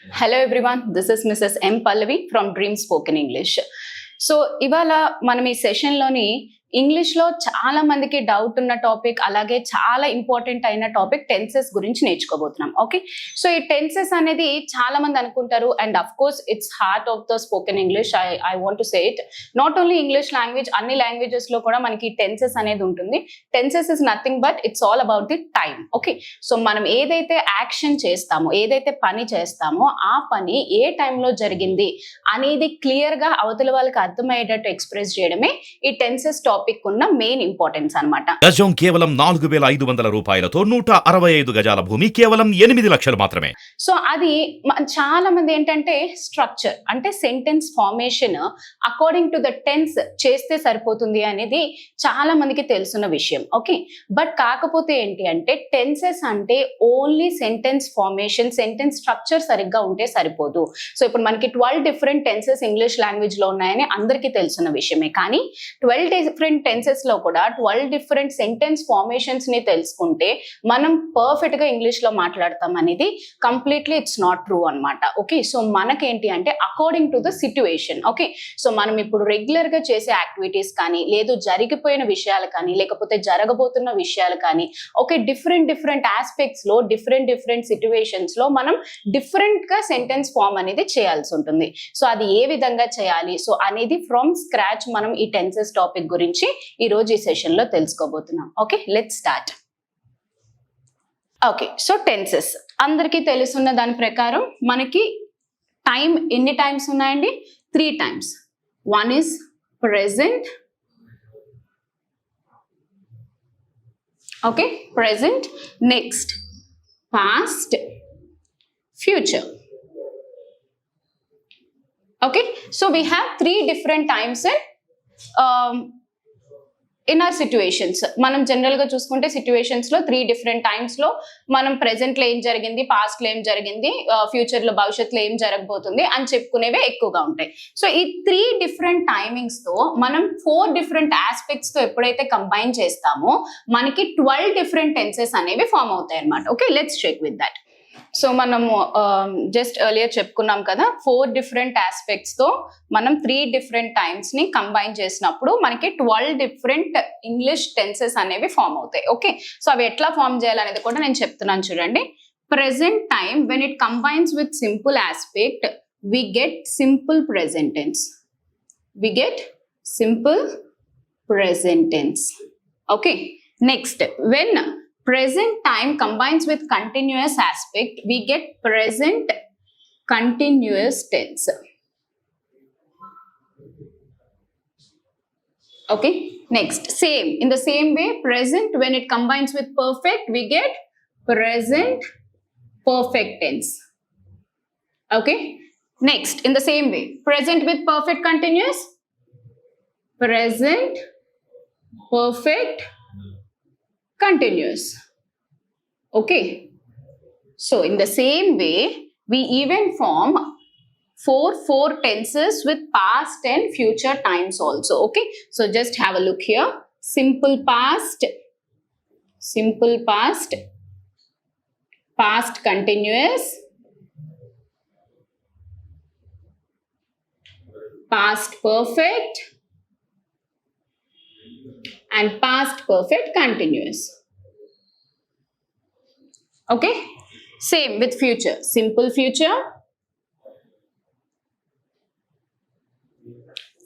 Hello everyone, this is Mrs. M. Pallavi from Dream Spoken English. So ఇవాళ మనం ఈ సెషన్లోని ఇంగ్లీష్లో చాలా మందికి డౌట్ ఉన్న టాపిక్, అలాగే చాలా ఇంపార్టెంట్ అయిన టాపిక్ టెన్సెస్ గురించి నేర్చుకోబోతున్నాం. ఓకే, సో ఈ టెన్సెస్ అనేది చాలా మంది అనుకుంటారు, and of course it's heart of the spoken English. I want to say it, not only English language, అన్ని లాంగ్వేజెస్ లో కూడా మనకి టెన్సెస్ అనేది ఉంటుంది. Tenses is nothing but it's all about the time. Okay, so మనం ఏదైతే action చేస్తామో, ఏదైతే పని చేస్తామో ఆ పని ఏ టైంలో జరిగింది అనేది క్లియర్ గా అవతల వాళ్ళకి అర్థమయ్యేటట్టు ఎక్స్ప్రెస్ చేయడమే ఈ టెన్సెస్ టాపిక్ ఉన్న మెయిన్ ఇంపార్టెన్స్ అన్నమాట. గజం కేవలం 4,500 రూపాయలతో 165 గజాల భూమి కేవలం 8 లక్షలు మాత్రమే. సో అది చాలా మంది ఏంటంటే స్ట్రక్చర్ అంటే sentence formation according to the tense చేస్తే సరిపోతుంది అనేది చాలా మందికి తెలుసున్న విషయం. ఓకే, బట్ కాకపోతే ఏంటి అంటే టెన్సెస్ అంటే only sentence formation, sentence structure సరిగ్గా ఉంటే సరిపోదు. సో ఇప్పుడు మనకి 12 డిఫరెంట్ టెన్సెస్ ఇంగ్లీష్ లాంగ్వేజ్ లో ఉన్నాయని అందరికీ తెలుసున్న విషయమే, కానీ 12 డిఫరెంట్ టెన్సెస్ లో కూడా 12 డిఫరెంట్ సెంటెన్స్ ఫార్మేషన్స్ ని తెలుసుకుంటే మనం పర్ఫెక్ట్ గా ఇంగ్లీష్ లో మాట్లాడతాం అనేది కంప్లీట్లీ ఇట్స్ నాట్ ట్రూ అన్నమాట. ఓకే, సో మనకేంటి అంటే according to the situation. Okay, so మనం ఇప్పుడు రెగ్యులర్ గా చేసే యాక్టివిటీస్ కానీ, లేదు జరిగిపోయిన విషయాలు కానీ, లేకపోతే జరగబోతున్న విషయాలు కానీ, ఓకే, డిఫరెంట్ ఆస్పెక్ట్స్ లో డిఫరెంట్ సిట్యువేషన్స్ లో మనం డిఫరెంట్ గా సెంటెన్స్ ఫామ్ అనేది చేయాల్సి ఉంటుంది. సో అది ఏ విధంగా చేయాలి సో అనేది ఫ్రమ్ స్క్రాచ్ మనం ఈ టెన్సెస్ టాపిక్ గురించి ఈ రోజు ఈ సెషన్ లో తెలుసుకోబోతున్నాం. Okay, let's start. Okay, so tenses అందరికీ తెలుసున్న దాని ప్రకారం మనకి టైం ఎన్ని టైమ్స్ ఉన్నాయండి? 3 times. One is present, okay, present, next past, future. Okay, so we have 3 different times in our situations. మనం జనరల్ గా చూసుకుంటే సిచ్యువేషన్స్ లో 3 డిఫరెంట్ టైమ్స్ లో మనం ప్రెసెంట్ లో ఏం జరిగింది, పాస్ట్ లో ఏం జరిగింది, ఫ్యూచర్ లో భవిష్యత్తులో ఏం జరగబోతుంది అని చెప్పుకునేవే ఎక్కువగా ఉంటాయి. సో ఈ 3 డిఫరెంట్ టైమింగ్స్ తో మనం 4 డిఫరెంట్ ఆస్పెక్ట్స్ తో ఎప్పుడైతే కంబైన్ చేస్తామో మనకి 12 డిఫరెంట్ టెన్సెస్ అనేవి ఫామ్ అవుతాయి అన్నమాట. Okay, let's check with that. So మనము జస్ట్ ఎర్లియర్ చెప్పుకున్నాం కదా, 4 డిఫరెంట్ ఆస్పెక్ట్స్ తో మనం 3 డిఫరెంట్ టైమ్స్ ని కంబైన్ చేసినప్పుడు మనకి 12 డిఫరెంట్ ఇంగ్లీష్ టెన్సెస్ అనేవి ఫామ్ అవుతాయి. ఓకే, సో అవి ఎట్లా ఫామ్ చేయాలనేది కూడా నేను చెప్తున్నాను చూడండి. Present time when it combines with simple aspect we get simple present tense. We get simple present tense. Okay, next when present time combines with continuous aspect we get present continuous tense. Okay, next same in the same way present when it combines with perfect we get present perfect tense. Okay, next in the same way present with perfect continuous, present perfect continuous. Okay, so in the same way we even form 4 tenses with past and future times also. Okay, so just have a look here. Simple past, past continuous, past perfect and past perfect continuous. Okay, same with future. Simple future,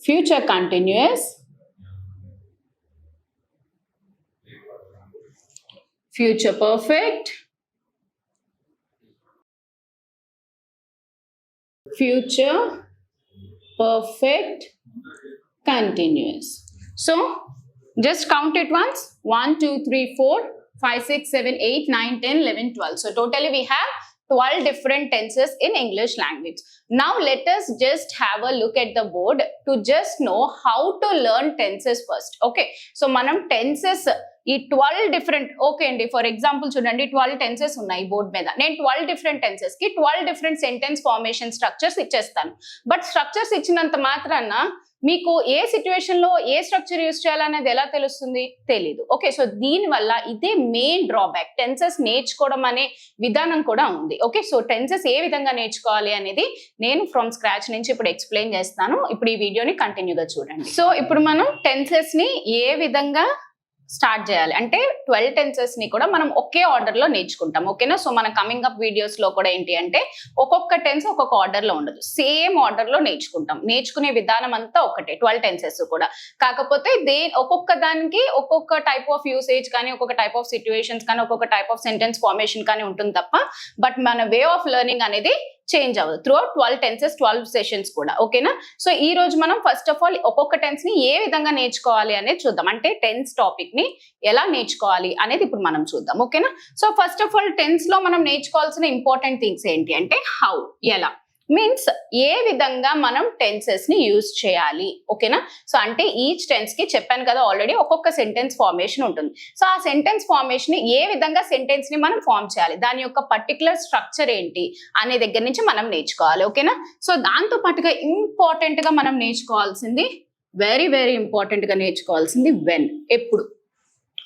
future continuous, future perfect, future perfect continuous. So just count it once. 1 2 3 4 5 6 7 8 9 10 11 12. So totally we have 12 different tenses in English language. Now let us just have a look at the board to just know how to learn tenses first. Okay, so manam tenses ఈ 12 different, okay అండి, for example చూడండి 12 tenses ఉన్నాయి board మీద. నేను 12 different tenses కి 12 different sentence formation structures ఇచ్చేస్తాను. But structures ఇచ్చినంత మాత్రాన మీకు ఏ సిచ్యువేషన్ లో ఏ స్ట్రక్చర్ యూస్ చేయాలనేది ఎలా తెలుస్తుంది? తెలీదు. ఓకే, సో దీని వల్ల ఇదే మెయిన్ డ్రాబ్యాక్. టెన్సెస్ నేర్చుకోవడం అనే విధానం కూడా ఉంది. ఓకే, సో టెన్సెస్ ఏ విధంగా నేర్చుకోవాలి అనేది నేను ఫ్రమ్ స్క్రాచ్ నుంచి ఇప్పుడు ఎక్స్ప్లెయిన్ చేస్తాను. ఇప్పుడు ఈ వీడియోని కంటిన్యూగా చూడండి. సో ఇప్పుడు మనం టెన్సెస్ ని ఏ విధంగా స్టార్ట్ చేయాలి అంటే 12 టెన్సెస్ ని కూడా మనం ఒకే ఆర్డర్ లో నేర్చుకుంటాం. ఓకేనా? సో మన కమింగ్ అప్ వీడియోస్ లో కూడా ఏంటి అంటే ఒక్కొక్క టెన్స్ ఒక్కొక్క ఆర్డర్ లో ఉండదు, సేమ్ ఆర్డర్ లో నేర్చుకుంటాం. నేర్చుకునే విధానం అంతా ఒకటే 12 టెన్సెస్ కూడా. కాకపోతే ఒక్కొక్క దానికి ఒక్కొక్క టైప్ ఆఫ్ యూసేజ్ కానీ, ఒక్కొక్క టైప్ ఆఫ్ సిచ్యువేషన్స్ కానీ, ఒక్కొక్క టైప్ ఆఫ్ సెంటెన్స్ ఫార్మేషన్ కానీ ఉంటుంది తప్ప బట్ మన వే ఆఫ్ లెర్నింగ్ అనేది చేంజ్ అవ్వదు త్రూ 12 టెన్సెస్ 12 సెషన్స్ కూడా. ఓకేనా? సో ఈ రోజు మనం ఫస్ట్ ఆఫ్ ఆల్ ఒక్కొక్క టెన్స్ ని ఏ విధంగా నేర్చుకోవాలి అనేది చూద్దాం. అంటే టెన్స్ టాపిక్ ని ఎలా నేర్చుకోవాలి అనేది ఇప్పుడు మనం చూద్దాం. ఓకేనా? So first of all tense లో మనం నేర్చుకోవాల్సిన ఇంపార్టెంట్ థింగ్స్ ఏంటి అంటే హౌ, ఎలా మీన్స్ ఏ విధంగా మనం టెన్సెస్ ని యూజ్ చేయాలి. ఓకేనా? సో అంటే ఈచ్ టెన్స్ కి చెప్పాను కదా ఆల్రెడీ ఒక్కొక్క సెంటెన్స్ ఫార్మేషన్ ఉంటుంది. సో ఆ సెంటెన్స్ ఫార్మేషన్ ని ఏ విధంగా సెంటెన్స్ ని మనం ఫార్మ్ చేయాలి, దాని యొక్క పర్టికులర్ స్ట్రక్చర్ ఏంటి అనే దగ్గర నుంచి మనం నేర్చుకోవాలి. ఓకేనా? సో దాంతో పాటుగా ఇంపార్టెంట్ గా మనం నేర్చుకోవాల్సింది, వెరీ వెరీ ఇంపార్టెంట్ గా నేర్చుకోవాల్సింది వెన్, ఎప్పుడు.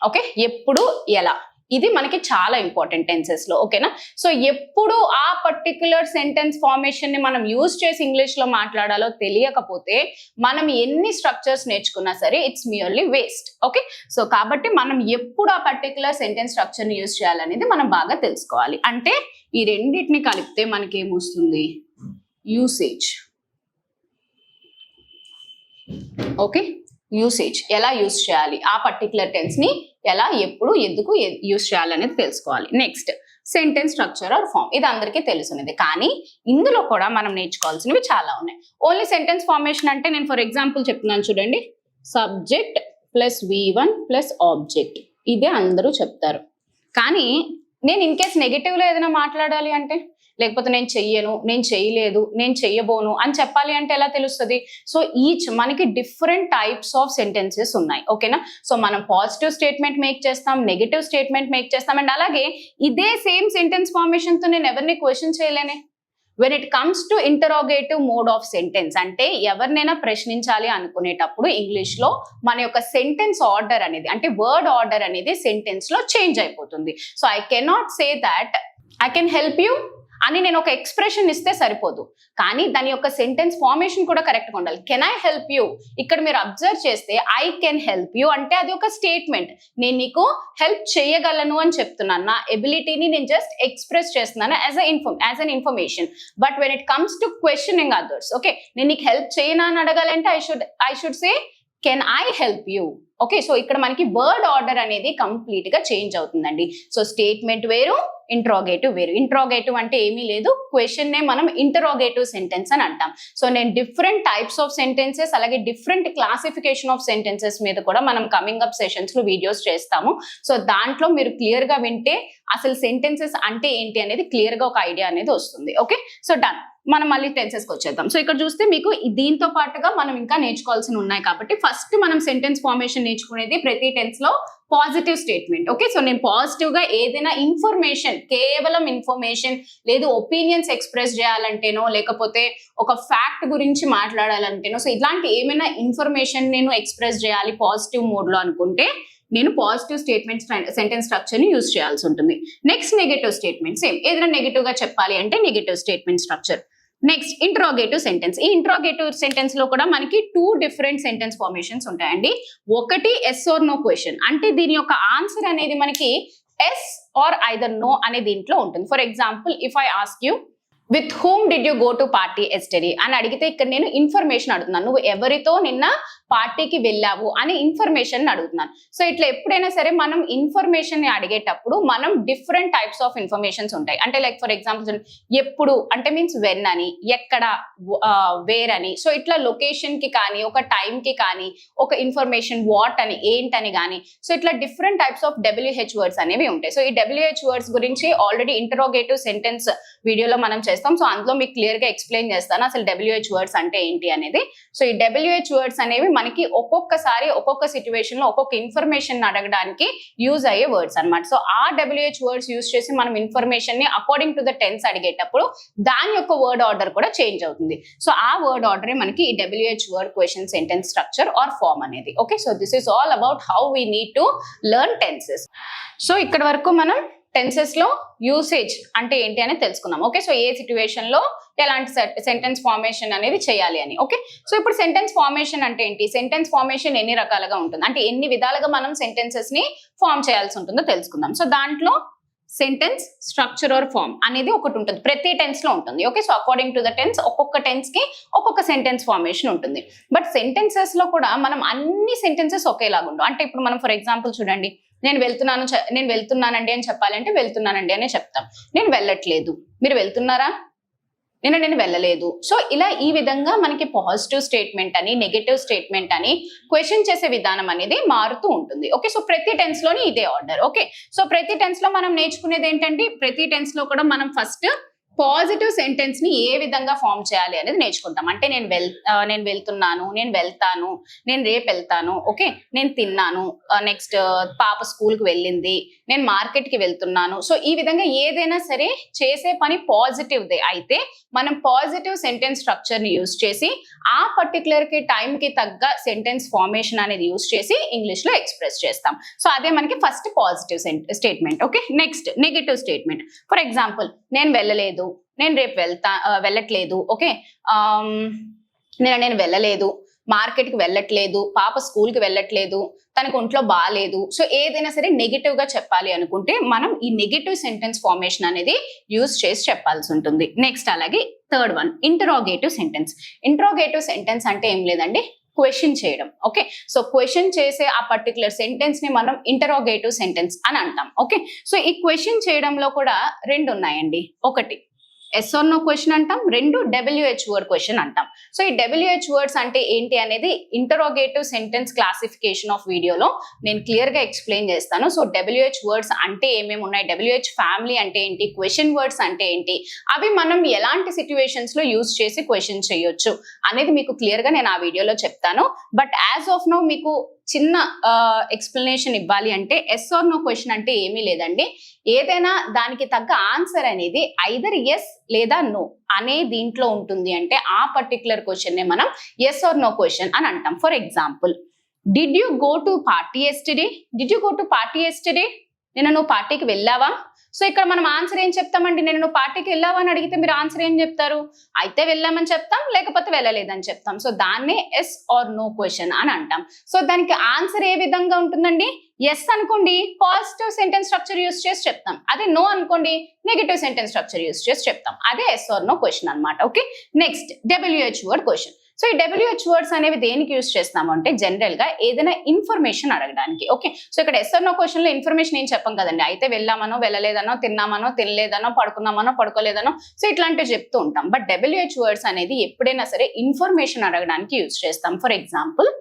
ఓకే, ఎప్పుడు, ఎలా, ఇది మనకి చాలా ఇంపార్టెంట్ టెన్సెస్ లో. ఓకేనా? సో ఎప్పుడు ఆ పర్టిక్యులర్ సెంటెన్స్ ఫార్మేషన్ ని మనం యూజ్ చేసి ఇంగ్లీష్ లో మాట్లాడాలో తెలియకపోతే మనం ఎన్ని స్ట్రక్చర్స్ నేర్చుకున్నా సరే it's merely waste. Okay, so కాబట్టి మనం ఎప్పుడు ఆ పర్టిక్యులర్ సెంటెన్స్ స్ట్రక్చర్ ని యూజ్ చేయాలనేది మనం బాగా తెలుసుకోవాలి. అంటే ఈ రెండింటిని కలిపితే మనకి ఏమొస్తుంది? యూసేజ్. ఓకే, యూసేజ్ ఎలా యూజ్ చేయాలి, ఆ పర్టికులర్ టెన్స్ ని ఎలా, ఎప్పుడు, ఎందుకు యూజ్ చేయాలనేది తెలుసుకోవాలి. Next sentence structure or form, ఇది అందరికీ తెలుసునేది. కానీ ఇందులో కూడా మనం నేర్చుకోవాల్సినవి చాలా ఉన్నాయి. ఓన్లీ సెంటెన్స్ ఫార్మేషన్ అంటే నేను ఫర్ ఎగ్జాంపుల్ చెప్తున్నాను చూడండి, subject plus V1 plus object, ఇదే అందరూ చెప్తారు. కానీ నేను ఇన్ కేస్ నెగటివ్ లో ఏదైనా మాట్లాడాలి అంటే, లేకపోతే నేను చెయ్యను, నేను చేయలేదు, నేను చెయ్యబోను అని చెప్పాలి అంటే ఎలా తెలుస్తుంది? సో ఈచ్ మనకి డిఫరెంట్ టైప్స్ ఆఫ్ సెంటెన్సెస్ ఉన్నాయి. ఓకేనా? సో మనం పాజిటివ్ స్టేట్మెంట్ మేక్ చేస్తాం, నెగటివ్ స్టేట్మెంట్ మేక్ చేస్తాం, అండ్ అలాగే ఇదే సేమ్ సెంటెన్స్ ఫార్మేషన్ తో నేను ఎవరిని క్వశ్చన్ చేయలేనే. When it comes to interrogative mode of sentence అంటే ఎవరినైనా ప్రశ్నించాలి అనుకునేటప్పుడు ఇంగ్లీష్ లో మన యొక్క సెంటెన్స్ ఆర్డర్ అనేది అంటే వర్డ్ ఆర్డర్ అనేది సెంటెన్స్ లో చేంజ్ అయిపోతుంది. So I cannot say that I can help you అని నేను ఒక ఎక్స్ప్రెషన్ ఇస్తే సరిపోదు, కానీ దాని యొక్క సెంటెన్స్ ఫార్మేషన్ కూడా కరెక్ట్ గా ఉండాలి. కెన్ ఐ హెల్ప్ యూ, ఇక్కడ మీరు అబ్జర్వ్ చేస్తే ఐ కెన్ హెల్ప్ యూ అంటే అది ఒక స్టేట్మెంట్, నేను నీకు హెల్ప్ చేయగలను అని చెప్తున్నాను, నా ఎబిలిటీని నేను జస్ట్ ఎక్స్ప్రెస్ చేస్తున్నాను as an information. But when it comes to questioning others, okay, నేను నీకు హెల్ప్ చేయనా అని అడగాలంటే I should say can I help you. Okay, so ఇక్కడ మనకి వర్డ్ ఆర్డర్ అనేది కంప్లీట్ గా చేంజ్ అవుతుందండి. సో స్టేట్మెంట్ వేరు, ఇంట్రాగేటివ్ వేరు. ఇంట్రాగేటివ్ అంటే ఏమీ లేదు, క్వశ్చన్ నే మనం ఇంటరోగేటివ్ సెంటెన్స్ అని అంటాం. సో నేను డిఫరెంట్ టైప్స్ ఆఫ్ సెంటెన్సెస్ అలాగే డిఫరెంట్ క్లాసిఫికేషన్ ఆఫ్ సెంటెన్సెస్ మీద కూడా మనం కమింగ్ అప్ సెషన్స్ లో వీడియోస్ చేస్తాము. సో దాంట్లో మీరు క్లియర్ గా వింటే అసలు సెంటెన్సెస్ అంటే ఏంటి అనేది క్లియర్ గా ఒక ఐడియా అనేది వస్తుంది. Okay, so done. మనం మళ్ళీ టెన్సెస్ కి వచ్చేద్దాం. సో ఇక్కడ చూస్తే మీకు దీంతో పాటుగా మనం ఇంకా నేర్చుకోవాల్సి ఉన్నాయి కాబట్టి ఫస్ట్ మనం సెంటెన్స్ ఫార్మేషన్ నేర్చుకునేది ప్రతి టెన్స్ లో పాజిటివ్ స్టేట్మెంట్. ఓకే, సో నేను పాజిటివ్ గా ఏదైనా ఇన్ఫర్మేషన్, కేవలం ఇన్ఫర్మేషన్ లేదు ఒపీనియన్స్ ఎక్స్ప్రెస్ చేయాలంటేనో లేకపోతే ఒక ఫ్యాక్ట్ గురించి మాట్లాడాలంటేనో, సో ఇట్లాంటి ఏమైనా ఇన్ఫర్మేషన్ నేను ఎక్స్ప్రెస్ చేయాలి పాజిటివ్ మోడ్ లో అనుకుంటే నేను పాజిటివ్ స్టేట్మెంట్ సెంటెన్స్ స్ట్రక్చర్ ని యూజ్ చేయాల్సి ఉంటుంది. నెక్స్ట్ నెగటివ్ స్టేట్మెంట్, సేమ్ ఏదైనా నెగటివ్ గా చెప్పాలి అంటే negative statement structure. Next interrogative sentence. ఈ ఇంటరోగేటివ్ సెంటెన్స్ లో కూడా మనకి 2 డిఫరెంట్ సెంటెన్స్ ఫార్మేషన్స్ ఉంటాయండి. ఒకటి ఎస్ ఆర్ నో క్వశ్చన్, అంటే దీని యొక్క ఆన్సర్ అనేది మనకి ఎస్ ఆర్ ఐదర్ నో అనే దీంట్లో ఉంటుంది. For example if I ask you with whom did you go to party yesterday అని అడిగితే ఇక్కడ నేను ఇన్ఫర్మేషన్ అడుగుతున్నాను, నువ్వు ఎవరితో నిన్న పార్టీకి వెళ్ళావు అనే ఇన్ఫర్మేషన్ అడుగుతున్నాను. సో ఇట్లా ఎప్పుడైనా సరే మనం ఇన్ఫర్మేషన్ ని అడిగేటప్పుడు మనం డిఫరెంట్ టైప్స్ ఆఫ్ ఇన్ఫర్మేషన్స్ ఉంటాయి. అంటే లైక్ ఫర్ ఎగ్జాంపుల్ ఎప్పుడు అంటే మీన్స్ వెన్ అని, ఎక్కడ వేర్ అని, సో ఇట్లా లొకేషన్ కి కానీ ఒక టైం కి కానీ ఒక ఇన్ఫర్మేషన్ వాట్ అని ఏంటని కానీ, సో ఇట్లా different types of WH words అనేవి ఉంటాయి. సో ఈ WH వర్డ్స్ గురించి ఆల్రెడీ ఇంటరోగేటివ్ సెంటెన్స్ వీడియోలో మనం చేస్తాం. సో అందులో మీకు క్లియర్ గా ఎక్స్ప్లెయిన్ చేస్తాను అసలు WH వర్డ్స్ అంటే ఏంటి అనేది. సో ఈ WH వర్డ్స్ అనేవి మనకి ఒక్కొక్కసారి ఒక్కొక్క సిచ్యువేషన్ లో ఒక్కొక్క ఇన్ఫర్మేషన్ అడగడానికి యూజ్ అయ్యే వర్డ్స్ అన్నమాట. సో ఆ WH వర్డ్స్ యూజ్ చేసి మనం ఇన్ఫర్మేషన్ ని అకార్డింగ్ టు ద టెన్స్ అడిగేటప్పుడు దాని యొక్క వర్డ్ ఆర్డర్ కూడా చేంజ్ అవుతుంది. సో ఆ వర్డ్ ఆర్డర్ మనకి ఈ WH word question sentence structure or form అనేది. Okay, so this is all about how we need to learn tenses. So ఇక్కడ వరకు మనం టెన్సెస్ లో యూసేజ్ అంటే ఏంటి అని తెలుసుకున్నాం. ఓకే, సో ఏ సిచ్యువేషన్ లో ఎలాంటి సెంటెన్స్ ఫార్మేషన్ అనేది చేయాలి అని. ఓకే, సో ఇప్పుడు సెంటెన్స్ ఫార్మేషన్ అంటే ఏంటి, సెంటెన్స్ ఫార్మేషన్ ఎన్ని రకాలుగా ఉంటుంది, అంటే ఎన్ని విధాలుగా మనం సెంటెన్సెస్ ని ఫార్మ్ చేయాల్సి ఉంటుందో తెలుసుకుందాం. సో దాంట్లో సెంటెన్స్ స్ట్రక్చర్ ఆర్ ఫార్మ్ అనేది ఒకటి ఉంటుంది, ప్రతి టెన్స్ లో ఉంటుంది. Okay, so according to the tense ఒక్కొక్క టెన్స్ కి ఒక్కొక్క సెంటెన్స్ ఫార్మేషన్ ఉంటుంది. బట్ సెంటెన్సెస్ లో కూడా మనం అన్ని సెంటెన్సెస్ ఒకేలాగా ఉండవు. అంటే ఇప్పుడు మనం ఫర్ ఎగ్జాంపుల్ చూడండి, నేను వెళ్తున్నానండి అని చెప్పాలంటే వెళ్తున్నానండి అనే చెప్తాం. నేను వెళ్ళట్లేదు, మీరు వెళ్తున్నారా, నేను వెళ్ళలేదు. సో ఇలా ఈ విధంగా మనకి పాజిటివ్ స్టేట్మెంట్ అని నెగటివ్ స్టేట్మెంట్ అని క్వశ్చన్ చేసే విధానం అనేది మారుతూ ఉంటుంది. ఓకే, సో ప్రతి టెన్స్ లోని ఇదే ఆర్డర్. ఓకే, సో ప్రతి టెన్స్ లో మనం నేర్చుకునేది ఏంటంటే ప్రతి టెన్స్ లో కూడా మనం ఫస్ట్ పాజిటివ్ సెంటెన్స్ ని ఏ విధంగా ఫామ్ చేయాలి అనేది నేర్చుకుంటాం. అంటే నేను వెళ్తున్నాను, నేను వెళ్తాను, నేను రేపు వెళ్తాను, ఓకే, నేను తిన్నాను, నెక్స్ట్ పాప స్కూల్ కి వెళ్ళింది, నేను మార్కెట్ కి వెళ్తున్నాను. సో ఈ విధంగా ఏదైనా సరే చేసే పని పాజిటివ్ దే అయితే మనం పాజిటివ్ సెంటెన్స్ స్ట్రక్చర్ ని యూజ్ చేసి ఆ పర్టికులర్ కి టైం కి తగ్గ సెంటెన్స్ ఫార్మేషన్ అనేది యూజ్ చేసి ఇంగ్లీష్ లో ఎక్స్ప్రెస్ చేస్తాం. సో అదే మనకి first positive statement. Okay, next negative statement. For example, నేను వెళ్ళలేదు, నేను రేపు వెళ్ళట్లేదు, ఓకే, నేను వెళ్ళలేదు, మార్కెట్ కి వెళ్ళట్లేదు, పాప స్కూల్ కి వెళ్ళట్లేదు, తనకు ఒంట్లో బాగాలేదు. సో ఏదైనా సరే నెగిటివ్ గా చెప్పాలి అనుకుంటే మనం ఈ నెగిటివ్ సెంటెన్స్ ఫార్మేషన్ అనేది యూజ్ చేసి చెప్పాల్సి ఉంటుంది. నెక్స్ట్ అలాగే third one interrogative sentence. Interrogative sentence అంటే ఏం లేదండి, క్వశ్చన్ చేయడం. ఓకే, సో క్వశ్చన్ చేసే ఆ పర్టికులర్ సెంటెన్స్ ని మనం ఇంటరాగేటివ్ సెంటెన్స్ అని అంటాం. ఓకే, సో ఈ క్వశ్చన్ చేయడంలో కూడా రెండు ఉన్నాయండి. ఒకటి ఎస్ ఆర్ నో క్వశ్చన్ అంటాం, రెండు WH వర్డ్ క్వశ్చన్ అంటాం. సో ఈ WH వర్డ్స్ అంటే ఏంటి అనేది ఇంటరాగేటివ్ సెంటెన్స్ క్లాసిఫికేషన్ ఆఫ్ వీడియోలో నేను క్లియర్ గా ఎక్స్ప్లెయిన్ చేస్తాను. సో WH వర్డ్స్ అంటే ఏమేమి ఉన్నాయి, WH ఫ్యామిలీ అంటే ఏంటి, క్వశ్చన్ వర్డ్స్ అంటే ఏంటి, అవి మనం ఎలాంటి సిచ్యువేషన్స్ లో యూజ్ చేసి క్వశ్చన్ చేయొచ్చు అనేది మీకు క్లియర్ గా నేను ఆ వీడియోలో చెప్తాను. బట్ యాజ్ ఆఫ్ నౌ మీకు చిన్న ఎక్స్ప్లెనేషన్ ఇవ్వాలి అంటే ఎస్ ఆర్ నో క్వశ్చన్ అంటే ఏమీ లేదండి, ఏదైనా దానికి తగ్గ ఆన్సర్ అనేది ఐదర్ ఎస్ లేదా నో అనే దీంట్లో ఉంటుంది. అంటే ఆ పర్టికులర్ క్వశ్చన్ నే మనం ఎస్ ఆర్ నో క్వశ్చన్ అని అంటాం. For example, did you go to party yesterday, did you go to party yesterday, నిన్న నువ్వు పార్టీకి వెళ్ళావా. సో ఇక్కడ మనం ఆన్సర్ ఏం చెప్తామండి, నేను నువ్వు పార్టీకి వెళ్ళావా అని అడిగితే మీరు ఆన్సర్ ఏం చెప్తారు, అయితే వెళ్ళామని చెప్తాం, లేకపోతే వెళ్ళలేదని చెప్తాం. సో దాన్నే ఎస్ ఆర్ నో క్వశ్చన్ అని అంటాం. సో దానికి ఆన్సర్ ఏ విధంగా ఉంటుందండి, ఎస్ అనుకోండి పాజిటివ్ సెంటెన్స్ స్ట్రక్చర్ యూస్ చేసి చెప్తాం, అదే నో అనుకోండి నెగటివ్ సెంటెన్స్ స్ట్రక్చర్ యూస్ చేసి చెప్తాం. అదే ఎస్ ఆర్ నో క్వశ్చన్ అనమాట. Okay, next WH word question. So ఈ WH వర్డ్స్ అనేవి దేనికి యూజ్ చేస్తాము అంటే జనరల్ గా ఏదైనా ఇన్ఫర్మేషన్ అడగడానికి. ఓకే, సో ఇక్కడ ఎస్ ఆర్ నో క్వశ్చన్ లో ఇన్ఫర్మేషన్ ఏం చెప్పం కదండి, అయితే వెళ్ళామనో వెళ్ళలేదనో, తిన్నామనో తినలేదనో, పడుకున్నామనో పడుకోలేదనో, సో ఇట్లాంటివి చెప్తూ ఉంటాం. బట్ WH వర్డ్స్ అనేది ఎప్పుడైనా సరే ఇన్ఫర్మేషన్ అడగడానికి యూజ్ చేస్తాం. For example,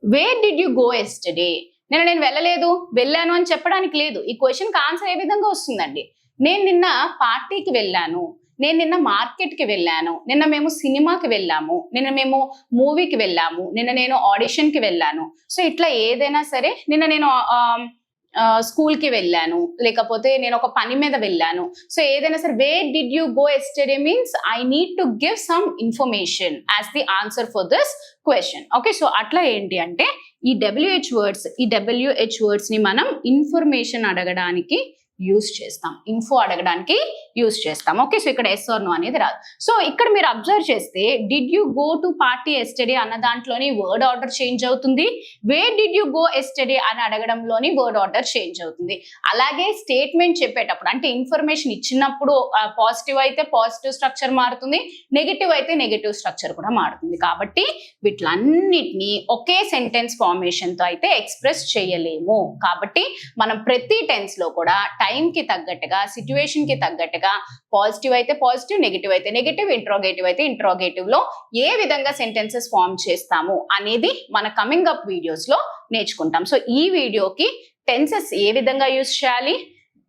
where did you go yesterday, నేను వెళ్ళలేదు, వెళ్ళాను అని చెప్పడానికి లేదు. ఈ క్వశ్చన్ కి ఆన్సర్ ఏ విధంగా వస్తుందండి, నేను నిన్న పార్టీకి వెళ్ళాను, నేను నిన్న మార్కెట్ కి వెళ్ళాను, నిన్న మేము సినిమాకి వెళ్ళాము, నిన్న మేము మూవీకి వెళ్ళాము, నిన్న నేను ఆడిషన్ కి వెళ్ళాను. సో ఇట్లా ఏదైనా సరే, నిన్న నేను స్కూల్ కి వెళ్ళాను, లేకపోతే నేను ఒక పని మీద వెళ్ళాను. సో ఏదైనా సరే where did you go yesterday means I need to give some information as the answer for this question. Okay, so అట్లా ఏంటి అంటే ఈ WH వర్డ్స్ ని మనం ఇన్ఫర్మేషన్ అడగడానికి యూజ్ చేస్తాం, ఇన్ఫో అడగడానికి యూజ్ చేస్తాం. ఓకే, సో ఇక్కడ ఎస్ ఆర్ నో అనేది రాదు. సో ఇక్కడ మీరు అబ్జర్వ్ చేస్తే did you go to party yesterday అన్న దాంట్లోని వర్డ్ ఆర్డర్ చేంజ్ అవుతుంది, where did you go yesterday అని అడగడంలోని వర్డ్ ఆర్డర్ చేంజ్ అవుతుంది. అలాగే స్టేట్మెంట్ చెప్పేటప్పుడు అంటే ఇన్ఫర్మేషన్ ఇచ్చినప్పుడు పాజిటివ్ అయితే పాజిటివ్ స్ట్రక్చర్ మారుతుంది, నెగిటివ్ అయితే నెగిటివ్ స్ట్రక్చర్ కూడా మారుతుంది. కాబట్టి వీటిలన్నిటినీ ఒకే సెంటెన్స్ ఫార్మేషన్ తో అయితే ఎక్స్ప్రెస్ చేయలేము. కాబట్టి మనం ప్రతి టెన్స్ లో కూడా టైం కి తగ్గట్టుగా, సిచ్యువేషన్ కి తగ్గట్టుగా పాజిటివ్ అయితే పాజిటివ్, నెగిటివ్ అయితే నెగిటివ్, ఇంట్రోగేటివ్ అయితే ఇంట్రోగేటివ్ లో ఏ విధంగా సెంటెన్సెస్ ఫార్మ్ చేస్తాము అనేది మన కమింగ్ అప్ వీడియోస్ లో నేర్చుకుంటాం. సో ఈ వీడియోకి టెన్సెస్ ఏ విధంగా యూజ్ చేయాలి,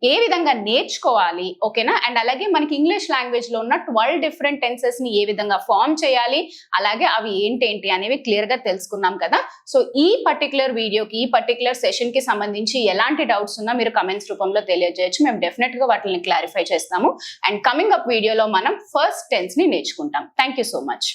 ఏ విధంగా నేర్చుకోవాలి, ఓకేనా? అండ్ అలాగే మనకి ఇంగ్లీష్ లాంగ్వేజ్ లో ఉన్న 12 డిఫరెంట్ టెన్సెస్ ని ఏ విధంగా ఫామ్ చేయాలి, అలాగే అవి ఏంటేంటి అనేవి క్లియర్ గా తెలుసుకున్నాం కదా. సో ఈ పర్టికులర్ వీడియోకి, ఈ పర్టికులర్ సెషన్ కి సంబంధించి ఎలాంటి డౌట్స్ ఉన్నా మీరు కమెంట్స్ రూపంలో తెలియజేయచ్చు. మేము డెఫినెట్ గా వాటిని క్లారిఫై చేస్తాము. అండ్ కమింగ్ అప్ వీడియోలో మనం ఫస్ట్ టెన్స్ ని నేర్చుకుంటాం. Thank you so much.